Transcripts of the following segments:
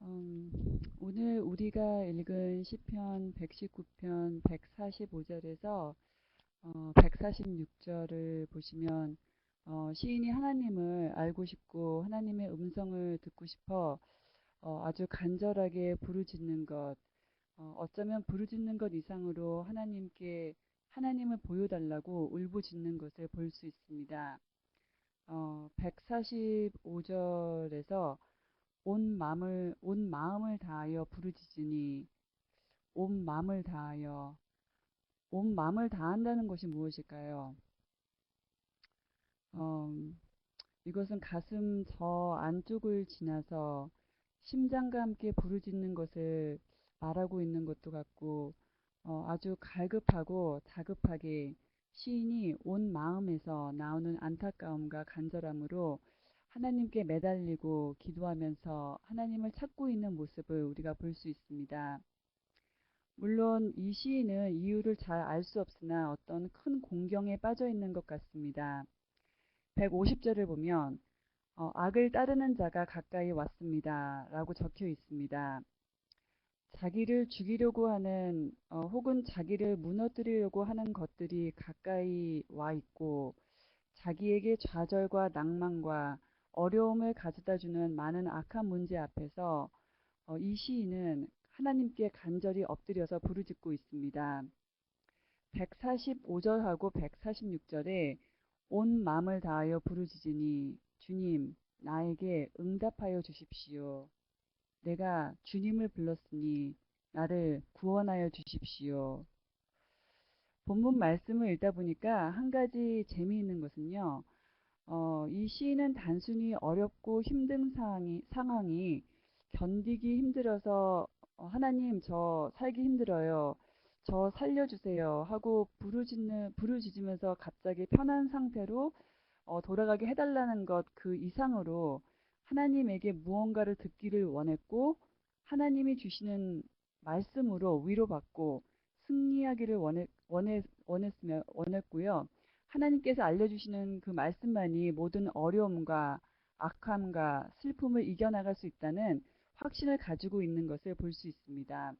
음, 오늘 우리가 읽은 시편 119편 145절에서 146절을 보시면 시인이 하나님을 알고 싶고 하나님의 음성을 듣고 싶어 아주 간절하게 부르짖는 것, 어쩌면 부르짖는 것 이상으로 하나님께 하나님을 보여달라고 울부짖는 것을 볼 수 있습니다. 145절에서 온 마음을 다하여 부르짖으니 온 마음을 다한다는 것이 무엇일까요? 어, 이것은 가슴 저 안쪽을 지나서 심장과 함께 부르짖는 것을 말하고 있는 것도 같고 아주 갈급하고 다급하게 시인이 온 마음에서 나오는 안타까움과 간절함으로 하나님께 매달리고 기도하면서 하나님을 찾고 있는 모습을 우리가 볼 수 있습니다. 물론 이 시인은 이유를 잘 알 수 없으나 어떤 큰 공경에 빠져 있는 것 같습니다. 150절을 보면 악을 따르는 자가 가까이 왔습니다. 라고 적혀 있습니다. 자기를 죽이려고 하는 혹은 자기를 무너뜨리려고 하는 것들이 가까이 와 있고 자기에게 좌절과 낭만과 어려움을 가져다 주는 많은 악한 문제 앞에서 이 시인은 하나님께 간절히 엎드려서 부르짖고 있습니다. 145절하고 146절에 온 마음을 다하여 부르짖으니 주님 나에게 응답하여 주십시오. 내가 주님을 불렀으니 나를 구원하여 주십시오. 본문 말씀을 읽다 보니까 한 가지 재미있는 것은요. 이 시인은 단순히 어렵고 힘든 상황이 견디기 힘들어서 하나님 저 살기 힘들어요. 저 살려주세요 하고 부르짖으면서 갑자기 편한 상태로 돌아가게 해달라는 것 그 이상으로 하나님에게 무언가를 듣기를 원했고 하나님이 주시는 말씀으로 위로받고 승리하기를 원했고요. 하나님께서 알려주시는 그 말씀만이 모든 어려움과 악함과 슬픔을 이겨나갈 수 있다는 확신을 가지고 있는 것을 볼 수 있습니다.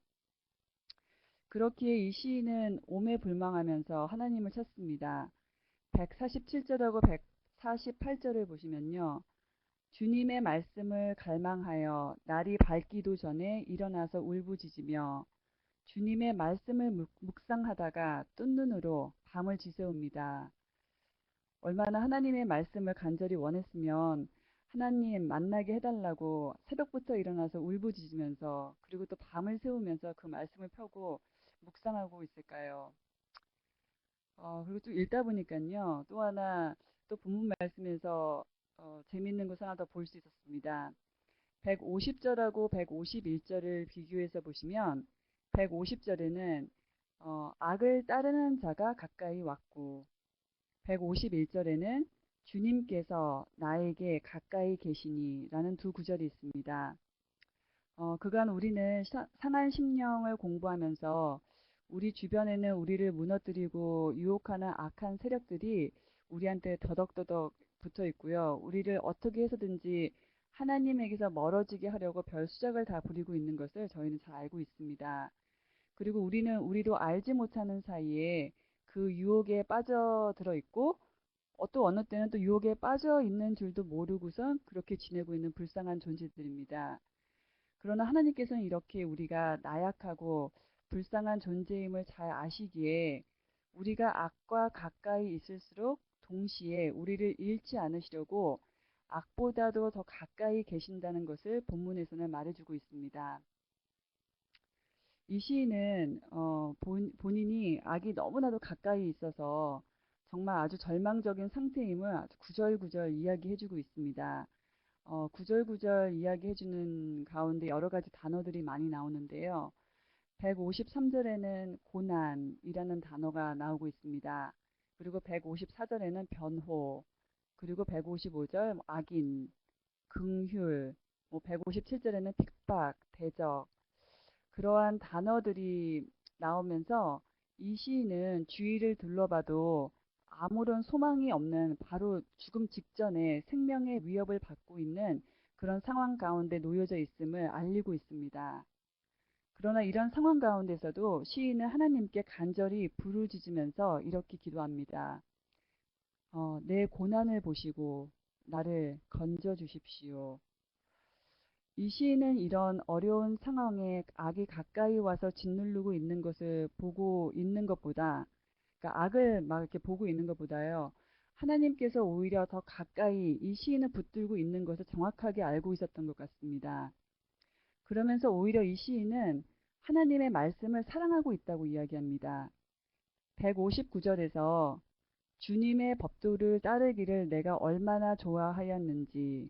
그렇기에 이 시인은 오매불망하면서 하나님을 찾습니다. 147절하고 148절을 보시면요. 주님의 말씀을 갈망하여 날이 밝기도 전에 일어나서 울부짖으며 주님의 말씀을 묵상하다가 뜬 눈으로 밤을 지새웁니다. 얼마나 하나님의 말씀을 간절히 원했으면 하나님 만나게 해달라고 새벽부터 일어나서 울부짖으면서 그리고 또 밤을 새우면서 그 말씀을 펴고 묵상하고 있을까요? 그리고 또 읽다 보니까요. 또 하나 또 본문 말씀에서 재밌는 것을 하나 더 볼 수 있었습니다. 150절하고 151절을 비교해서 보시면 150절에는 악을 따르는 자가 가까이 왔고 151절에는 주님께서 나에게 가까이 계시니 라는 두 구절이 있습니다. 그간 우리는 상한 심령을 공부하면서 우리 주변에는 우리를 무너뜨리고 유혹하는 악한 세력들이 우리한테 더덕더덕 붙어 있고요. 우리를 어떻게 해서든지 하나님에게서 멀어지게 하려고 별 수작을 다 부리고 있는 것을 저희는 잘 알고 있습니다. 그리고 우리는 우리도 알지 못하는 사이에 그 유혹에 빠져들어 있고 또 어느 때는 또 유혹에 빠져 있는 줄도 모르고선 그렇게 지내고 있는 불쌍한 존재들입니다. 그러나 하나님께서는 이렇게 우리가 나약하고 불쌍한 존재임을 잘 아시기에 우리가 악과 가까이 있을수록 동시에 우리를 잃지 않으시려고 악보다도 더 가까이 계신다는 것을 본문에서는 말해주고 있습니다. 이 시인은 본인이 악이 너무나도 가까이 있어서 정말 아주 절망적인 상태임을 아주 구절구절 이야기해주고 있습니다. 구절구절 이야기해주는 가운데 여러 가지 단어들이 많이 나오는데요. 153절에는 고난이라는 단어가 나오고 있습니다. 그리고 154절에는 변호, 그리고 155절 악인, 긍휼, 157절에는 핍박, 대적, 그러한 단어들이 나오면서 이 시인은 주위를 둘러봐도 아무런 소망이 없는 바로 죽음 직전에 생명의 위협을 받고 있는 그런 상황 가운데 놓여져 있음을 알리고 있습니다. 그러나 이런 상황 가운데서도 시인은 하나님께 간절히 부르짖으면서 이렇게 기도합니다. 내 고난을 보시고 나를 건져 주십시오. 이 시인은 이런 어려운 상황에 악이 가까이 와서 짓누르고 있는 것을 보고 있는 것보다, 그러니까 악을 막 이렇게 보고 있는 것보다요, 하나님께서 오히려 더 가까이 이 시인을 붙들고 있는 것을 정확하게 알고 있었던 것 같습니다. 그러면서 오히려 이 시인은 하나님의 말씀을 사랑하고 있다고 이야기합니다. 159절에서 주님의 법도를 따르기를 내가 얼마나 좋아하였는지,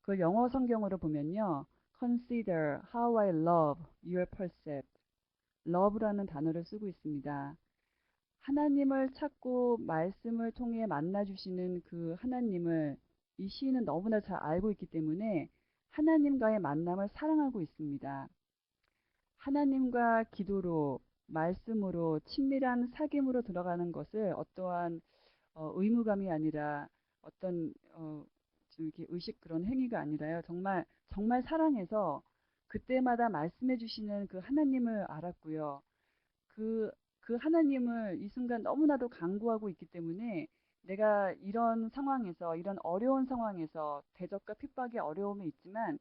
그 영어 성경으로 보면요. Consider how I love your precept. love라는 단어를 쓰고 있습니다. 하나님을 찾고 말씀을 통해 만나주시는 그 하나님을 이 시인은 너무나 잘 알고 있기 때문에 하나님과의 만남을 사랑하고 있습니다. 하나님과 기도로, 말씀으로, 친밀한 사귐으로 들어가는 것을 어떠한 의무감이 아니라 어떤 좀 이렇게 의식 그런 행위가 아니라요. 정말 정말 사랑해서 그때마다 말씀해 주시는 그 하나님을 알았고요. 그 하나님을 이 순간 너무나도 간구하고 있기 때문에 내가 이런 상황에서, 이런 어려운 상황에서 대적과 핍박의 어려움이 있지만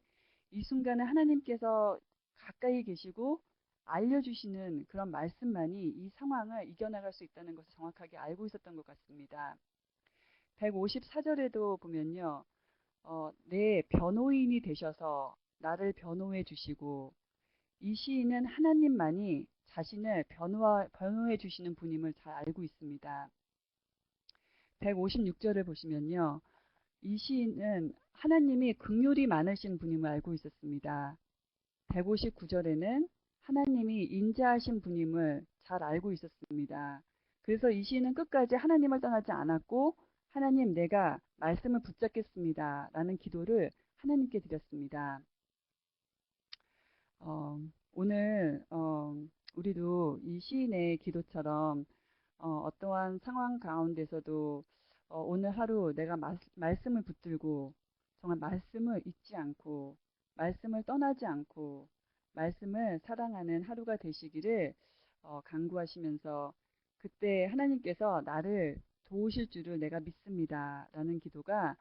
이 순간에 하나님께서 가까이 계시고 알려주시는 그런 말씀만이 이 상황을 이겨나갈 수 있다는 것을 정확하게 알고 있었던 것 같습니다. 154절에도 보면요. 내 변호인이 되셔서 나를 변호해 주시고 이 시인은 하나님만이 자신을 변호해 주시는 분임을 잘 알고 있습니다. 156절을 보시면요. 이 시인은 하나님이 긍휼이 많으신 분임을 알고 있었습니다. 159절에는 하나님이 인자하신 분임을 잘 알고 있었습니다. 그래서 이 시인은 끝까지 하나님을 떠나지 않았고 하나님 내가 말씀을 붙잡겠습니다. 라는 기도를 하나님께 드렸습니다. 어, 오늘 우리도 이 시인의 기도처럼 어떠한 상황 가운데서도 오늘 하루 내가 말씀을 붙들고 정말 말씀을 잊지 않고 말씀을 떠나지 않고 말씀을 사랑하는 하루가 되시기를 간구하시면서 그때 하나님께서 나를 도우실 줄을 내가 믿습니다. 라는 기도가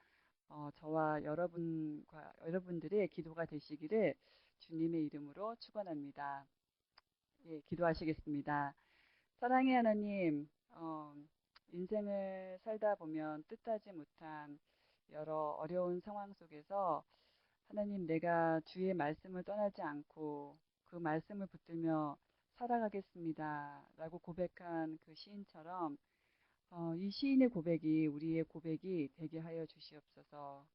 저와 여러분들의 기도가 되시기를 주님의 이름으로 축원합니다. 예, 기도하시겠습니다. 사랑의 하나님, 인생을 살다 보면 뜻하지 못한 여러 어려운 상황 속에서 하나님 내가 주의 말씀을 떠나지 않고 그 말씀을 붙들며 살아가겠습니다. 라고 고백한 그 시인처럼 이 시인의 고백이 우리의 고백이 되게 하여 주시옵소서.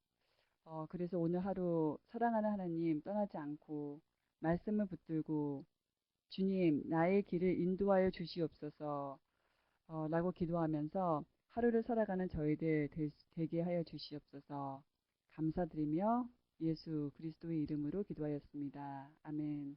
그래서 오늘 하루 사랑하는 하나님 떠나지 않고 말씀을 붙들고 주님 나의 길을 인도하여 주시옵소서 라고 기도하면서 하루를 살아가는 저희들 되게 하여 주시옵소서 감사드리며 예수 그리스도의 이름으로 기도하였습니다. 아멘.